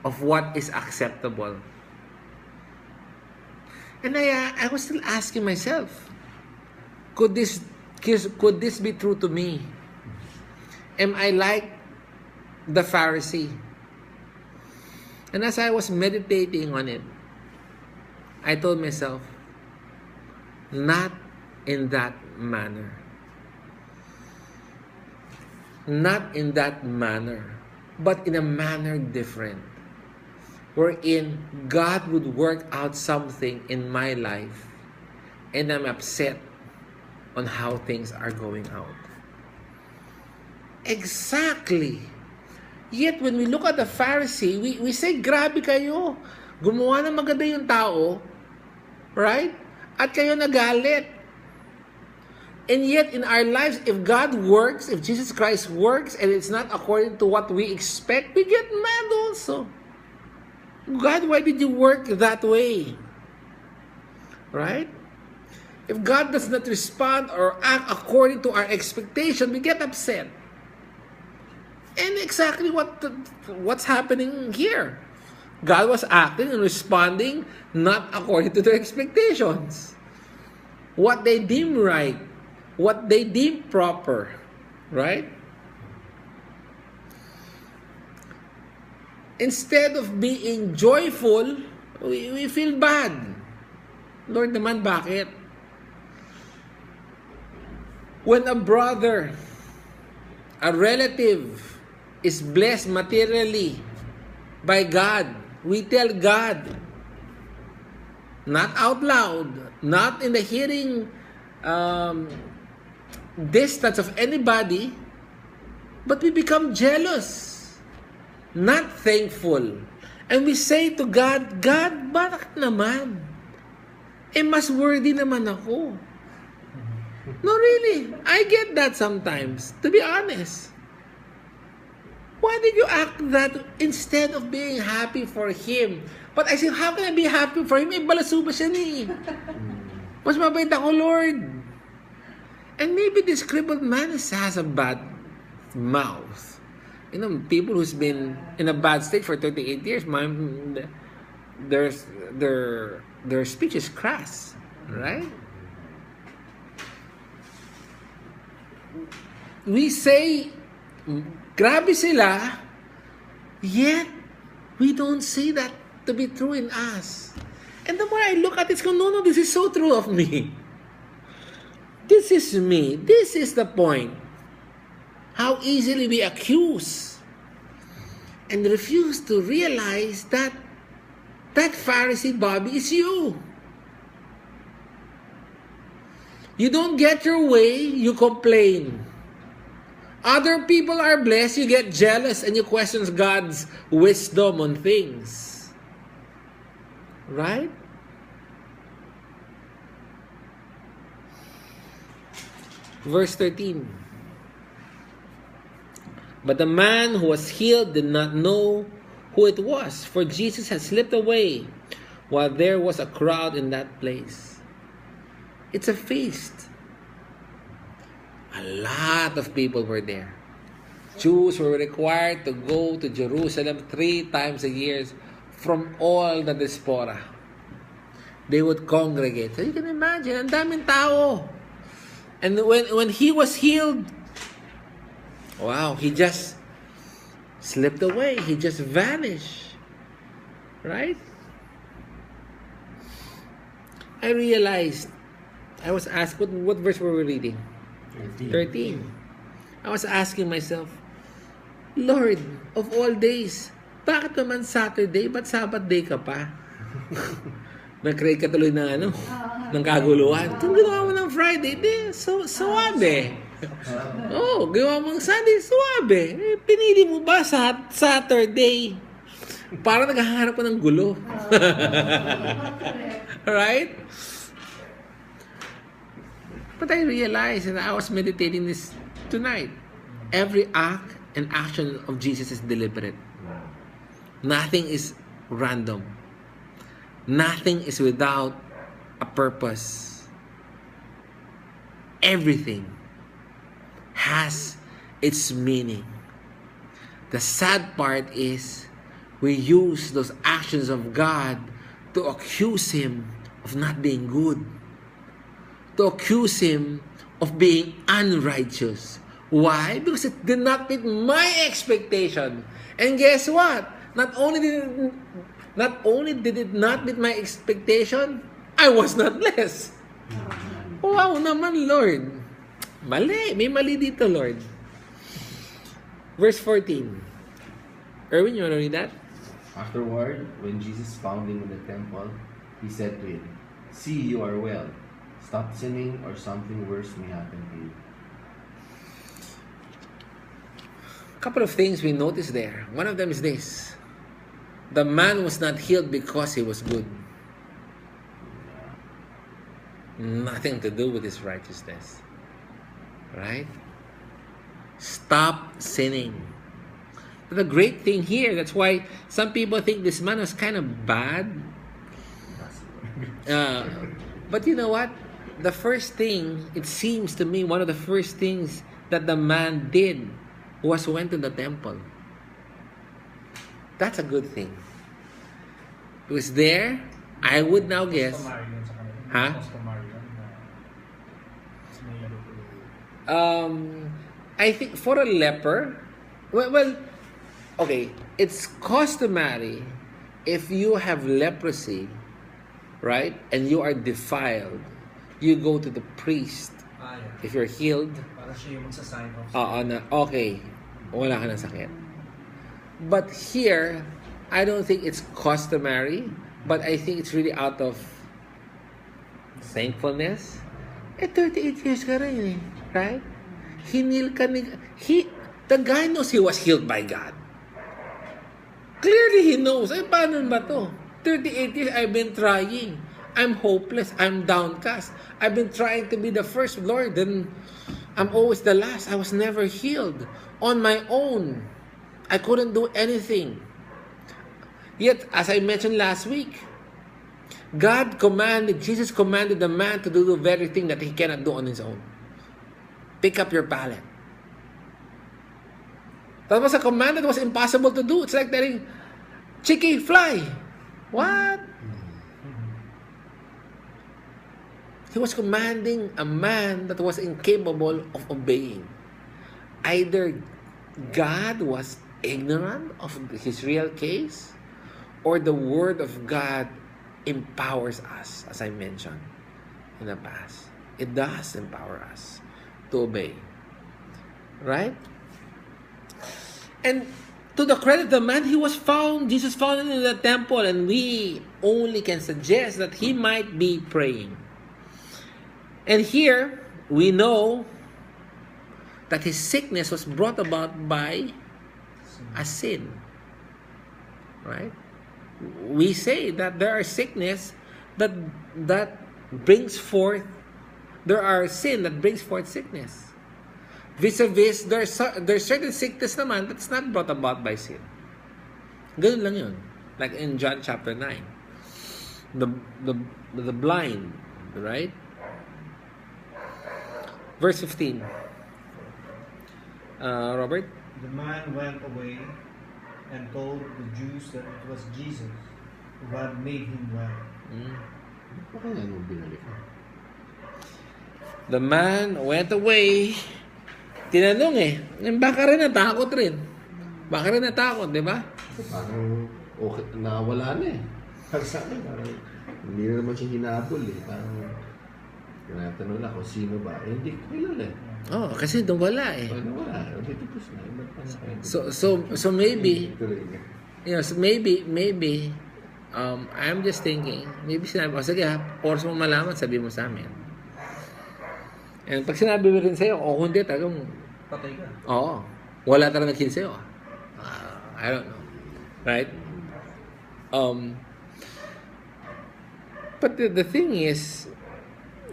of what is acceptable. And I was still asking myself, could this be true to me? Am I like the Pharisee? And as I was meditating on it, I told myself, not in that manner. Not in that manner, but in a manner different, wherein God would work out something in my life, and I'm upset on how things are going out. Exactly. Yet when we look at the Pharisee, we say, grabe kayo. Gumawa ng maganda yung tao, right? At kayo nagalit. And yet, in our lives, if God works, if Jesus Christ works, and it's not according to what we expect, we get mad also. God, why did you work that way? Right? If God does not respond or act according to our expectation, we get upset. And exactly what's happening here. God was acting and responding not according to their expectations. What they deem right, what they deem proper, right? Instead of being joyful, we feel bad. Lord naman, bakit? When a brother, a relative, is blessed materially by God, we tell God, not out loud, not in the hearing distance of anybody, but we become jealous, not thankful. And we say to God, God, bakit naman? Mas worthy naman ako. No, really. I get that sometimes, to be honest. Why did you act that instead of being happy for Him? But I say, how can I be happy for Him? Balasuba siya ni. Mas mabait ako, Lord. And maybe this crippled man has a bad mouth. You know, people who's been in a bad state for 38 years, their speech is crass, right? We say, grabe sila, yet we don't see that to be true in us. And the more I look at it, no, this is so true of me. This is me. This is the point. How easily we accuse and refuse to realize that that Pharisee Bobby is you. You don't get your way, you complain. Other people are blessed, you get jealous and you question God's wisdom on things. Right? Verse 13. But the man who was healed did not know who it was, for Jesus had slipped away while there was a crowd in that place. It's a feast. A lot of people were there. Jews were required to go to Jerusalem 3 times a year from all the diaspora. They would congregate. So you can imagine, ang daming tao. And when he was healed, wow, he just slipped away. He just vanished. Right? I realized, I was asked, what verse were we reading? 13. I was asking myself, Lord, of all days, bakit naman Saturday? Ba't Sabbath day ka pa? Nag-create ka tuloy ng ng kaguluhan. Kung ginawa mo ng Friday, suwabe. Ginawa mo ng Sunday, suwabe. Pinili mo ba sa Saturday? Para naghahanap ko ng gulo. Right? But I realized, and I was meditating this tonight, every act and action of Jesus is deliberate. Nothing is random. Nothing is without a purpose. Everything has its meaning. The sad part is we use those actions of God to accuse Him of not being good, to accuse Him of being unrighteous. Why? Because it did not meet my expectation. And guess what? Not only did it not meet my expectation, I was not blessed. Wow naman, Lord. Mali. May mali dito, Lord. Verse 14. Erwin, you want to read that? Afterward, when Jesus found him in the temple, he said to him, "See, you are well. Stop sinning, or something worse may happen to you." A couple of things we notice there. One of them is this. The man was not healed because he was good. Nothing to do with his righteousness. Right? Stop sinning. But the great thing here, that's why some people think this man was kind of bad. But you know what? The first thing, it seems to me, one of the first things that the man did was went to the temple. That's a good thing. Because there, I would now guess, huh? I think for a leper, well, okay, it's customary if you have leprosy, right, and you are defiled, you go to the priest. If you're healed, para siya yung magsasign off. Okay, wala ka ng sakit. But here, I don't think it's customary, but I think it's really out of thankfulness. 38 years ka rin, right? Hinil ka ni... The guy knows he was healed by God. Clearly, he knows. Paano ba to? 38 years, I've been trying. I'm hopeless. I'm downcast. I've been trying to be the first, Lord. Then I'm always the last. I was never healed. On my own, I couldn't do anything. Yet, as I mentioned last week, Jesus commanded the man to do the very thing that he cannot do on his own. Pick up your pallet. That was a command that was impossible to do. It's like telling, Chicky, fly. What? He was commanding a man that was incapable of obeying. Either God was ignorant of his real case, or the Word of God empowers us, as I mentioned in the past. It does empower us to obey. Right? And to the credit of the man, Jesus found him in the temple, and we only can suggest that he might be praying. And here, we know that his sickness was brought about by a sin. Right? We say that there are sickness that brings forth, there are sin that brings forth sickness. Vis-a-vis, there's certain sickness naman that's not brought about by sin. Ganun lang yun. Like in John chapter 9. The blind, right? Verse 15. Robert? The man went away and told the Jews that it was Jesus who had made him well. The man went away. Tinanong baka rin natakot rin. Baka rin natakot, di ba? Parang okay, nawala na Para sa akin, parang hindi na naman siya hinabol Parang tinatanong lang kung sino ba. Hindi ko kilala kasi doon wala Wala. Dito po sila. So maybe, maybe, I'm just thinking, maybe sinabi ko, sige oras mo malaman, sabi mo sa amin. And pag sinabi mo rin sa'yo, hindi, talagang, Patay ka. Wala talagang naghin sa'yo. I don't know. Right? But the thing is,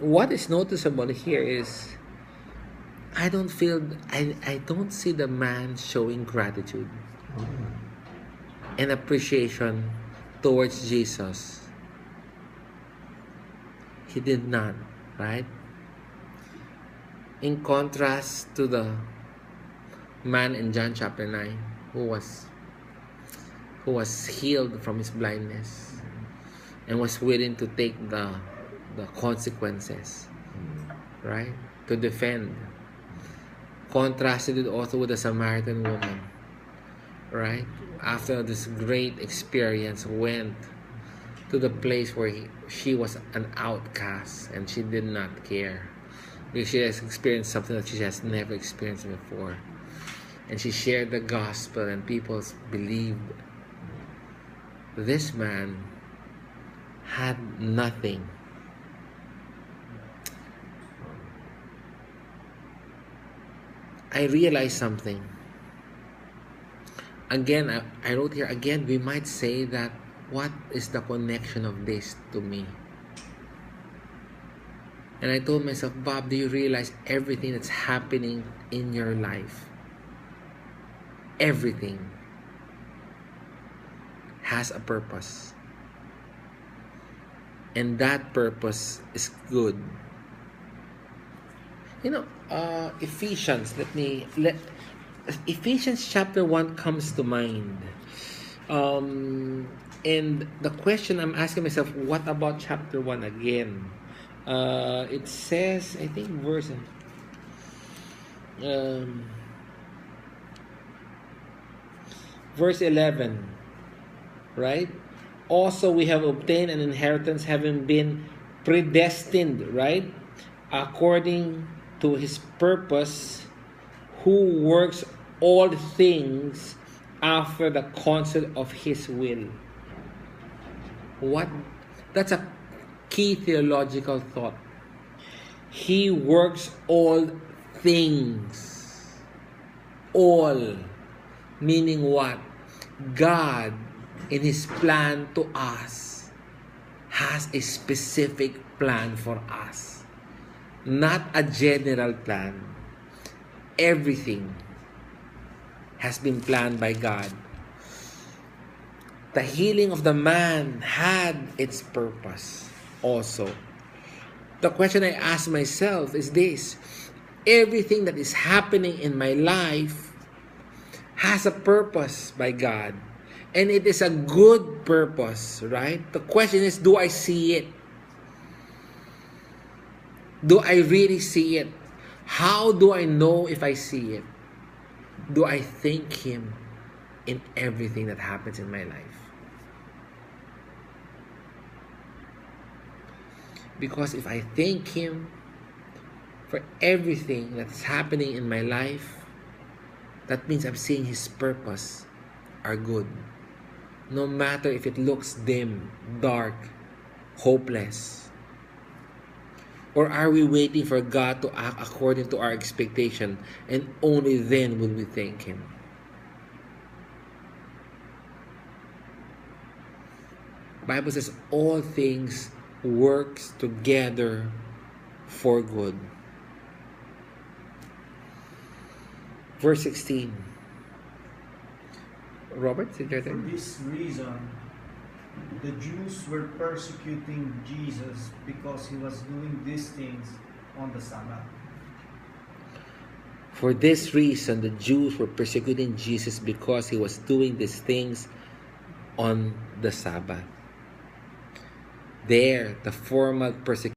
what is noticeable here is, I don't see the man showing gratitude and appreciation towards Jesus. He did not, right? In contrast to the man in John chapter 9 who was who was healed from his blindness and was willing to take the consequences, right? To defend. Contrasted it also with the Samaritan woman, right? After this great experience, went to the place where she was an outcast and she did not care because she has experienced something that she has never experienced before, and she shared the gospel and people believed. This man had nothing. I realized something. Again, I wrote here, again, we might say that, what is the connection of this to me? And I told myself, Bob, do you realize everything that's happening in your life, everything has a purpose? And that purpose is good. You know, Ephesians, Ephesians chapter 1 comes to mind. And the question I'm asking myself, what about chapter 1 again? It says, I think verse 11, right? Also we have obtained an inheritance, having been predestined, right? According to his purpose, who works all things after the counsel of his will. What? That's a key theological thought. He works all things. All. Meaning what? God, in his plan to us, has a specific plan for us. Not a general plan. Everything has been planned by God. The healing of the man had its purpose also. The question I ask myself is this: everything that is happening in my life has a purpose by God. And it is a good purpose, right? The question is, do I see it? Do I really see it? How do I know if I see it? Do I thank him in everything that happens in my life? Because if I thank him for everything that's happening in my life, that means I'm seeing his purpose are good. No matter if it looks dim, dark, hopeless. Or are we waiting for God to act according to our expectation, and only then will we thank him? Bible says all things works together for good. Verse 16. Robert, is it your For turn? this reason, the Jews were persecuting Jesus because he was doing these things on the Sabbath. For this reason, the Jews were persecuting Jesus because he was doing these things on the Sabbath. There, the formal persecution